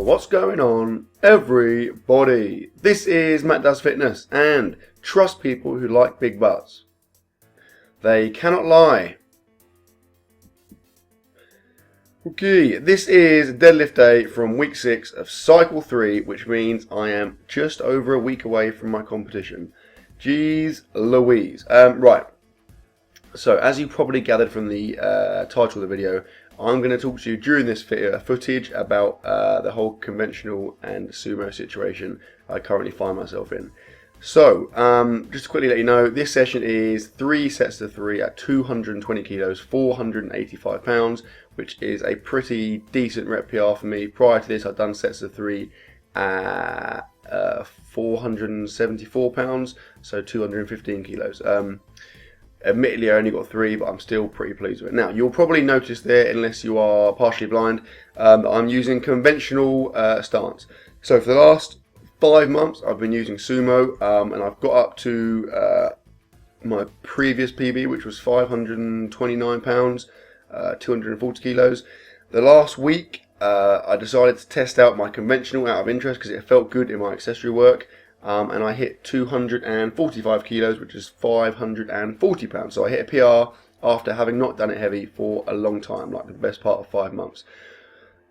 What's going on, everybody? This is MattDoesFitness, and trust people who like big butts. They cannot lie. Okay, this is deadlift day from week 6 of cycle 3, which means I am just over a week away from my competition. Jeez Louise. Right, so as you probably gathered from the title of the video, I'm going to talk to you during this footage about the whole conventional and sumo situation I currently find myself in. So, just to quickly let you know, this session is 3 sets of 3 at 220 kilos, 485 pounds, which is a pretty decent rep PR for me. Prior to this, I've done sets of 3 at 474 pounds, so 215 kilos. Admittedly, I only got 3, but I'm still pretty pleased with it. Now, you'll probably notice there, unless you are partially blind, that I'm using conventional stance. So for the last 5 months, I've been using sumo, and I've got up to my previous PB, which was 529 pounds, 240 kilos. The last week, I decided to test out my conventional out of interest because it felt good in my accessory work. And I hit 245 kilos, which is 540 pounds. So I hit a PR after having not done it heavy for a long time, like the best part of 5 months.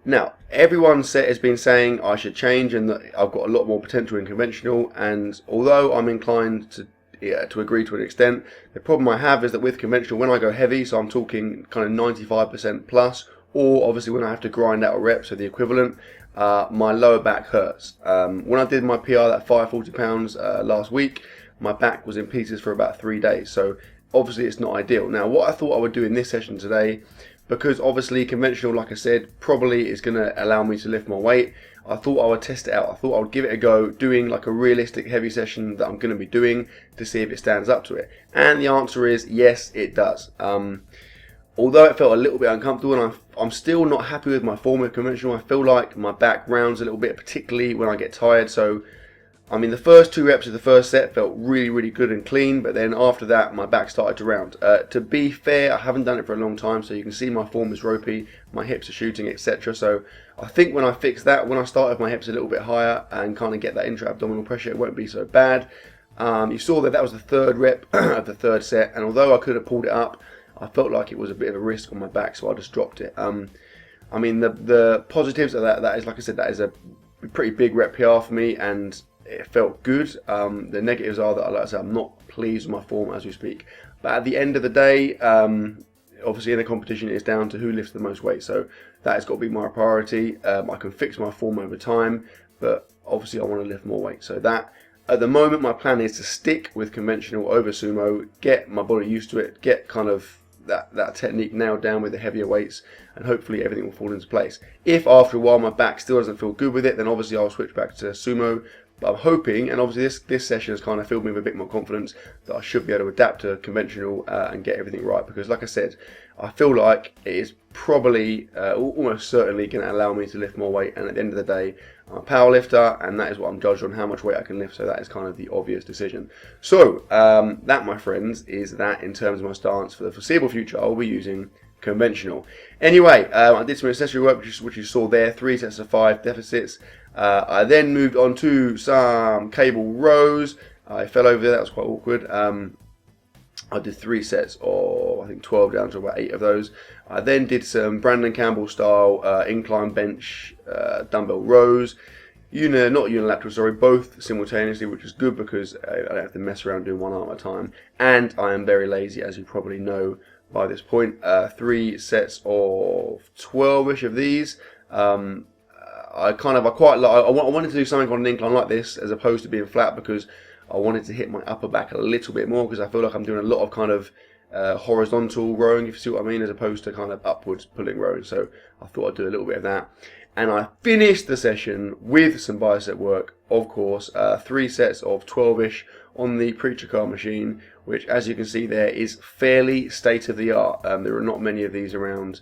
Now, everyone has been saying I should change and that I've got a lot more potential in conventional. And although I'm inclined to agree to an extent, the problem I have is that with conventional, when I go heavy, so I'm talking kind of 95% plus, or obviously when I have to grind out a rep, so the equivalent, my lower back hurts. When I did my PR, that 540 pounds last week, my back was in pieces for about 3 days. So obviously it's not ideal. Now, what I thought I would do in this session today, because obviously conventional, like I said, probably is going to allow me to lift my weight, I thought I would test it out. I thought I would give it a go, doing like a realistic heavy session that I'm going to be doing to see if it stands up to it. And the answer is yes, it does. Although it felt a little bit uncomfortable, and I'm still not happy with my form with conventional. I feel like my back rounds a little bit, particularly when I get tired. So, I mean, the first 2 reps of the first set felt really, really good and clean, but then after that, my back started to round. To be fair, I haven't done it for a long time, so you can see my form is ropey, my hips are shooting, etc. So, I think when I fix that, when I start with my hips a little bit higher and kind of get that intra-abdominal pressure, it won't be so bad. You saw that was the 3rd rep of the 3rd set, and although I could have pulled it up, I felt like it was a bit of a risk on my back, so I just dropped it. I mean, the positives of that is, like I said, that is a pretty big rep PR for me, and it felt good. The negatives are that, like I said, I'm not pleased with my form as we speak. But at the end of the day, obviously in the competition, it's down to who lifts the most weight. So that has got to be my priority. I can fix my form over time, but obviously I want to lift more weight. So that, at the moment, my plan is to stick with conventional over sumo, get my body used to it, get kind of that technique nailed down with the heavier weights, and hopefully everything will fall into place. If after a while my back still doesn't feel good with it, then obviously I'll switch back to sumo. But I'm hoping, and obviously this session has kind of filled me with a bit more confidence, that I should be able to adapt to conventional and get everything right. Because like I said, I feel like it is probably, almost certainly going to allow me to lift more weight. And at the end of the day, I'm a power lifter, and that is what I'm judged on, how much weight I can lift. So that is kind of the obvious decision. So that, my friends, is that in terms of my stance for the foreseeable future. I will be using conventional. Anyway, I did some accessory work, which you saw there, 3 sets of 5 deficits. I then moved on to some cable rows. I fell over there, that was quite awkward. I did 3 sets of, I think, 12 down to about 8 of those. I then did some Brandon Campbell style incline bench dumbbell rows. Not unilateral, sorry, both simultaneously, which is good because I don't have to mess around doing one arm at a time. And I am very lazy, as you probably know by this point. 3 sets of 12-ish of these. I wanted to do something on an incline like this as opposed to being flat, because I wanted to hit my upper back a little bit more, because I feel like I'm doing a lot of kind of horizontal rowing, if you see what I mean, as opposed to kind of upwards pulling rowing. So I thought I'd do a little bit of that. And I finished the session with some bicep work, of course, 3 sets of 12-ish on the preacher car machine, which, as you can see there, is fairly state-of-the-art. There are not many of these around.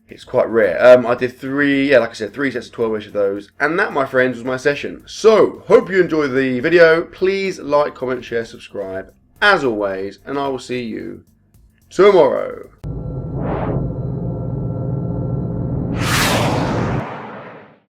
It's quite rare. I did 3, like I said, 3 sets of 12-ish of those. And that, my friends, was my session. So, hope you enjoyed the video. Please like, comment, share, subscribe, as always. And I will see you tomorrow.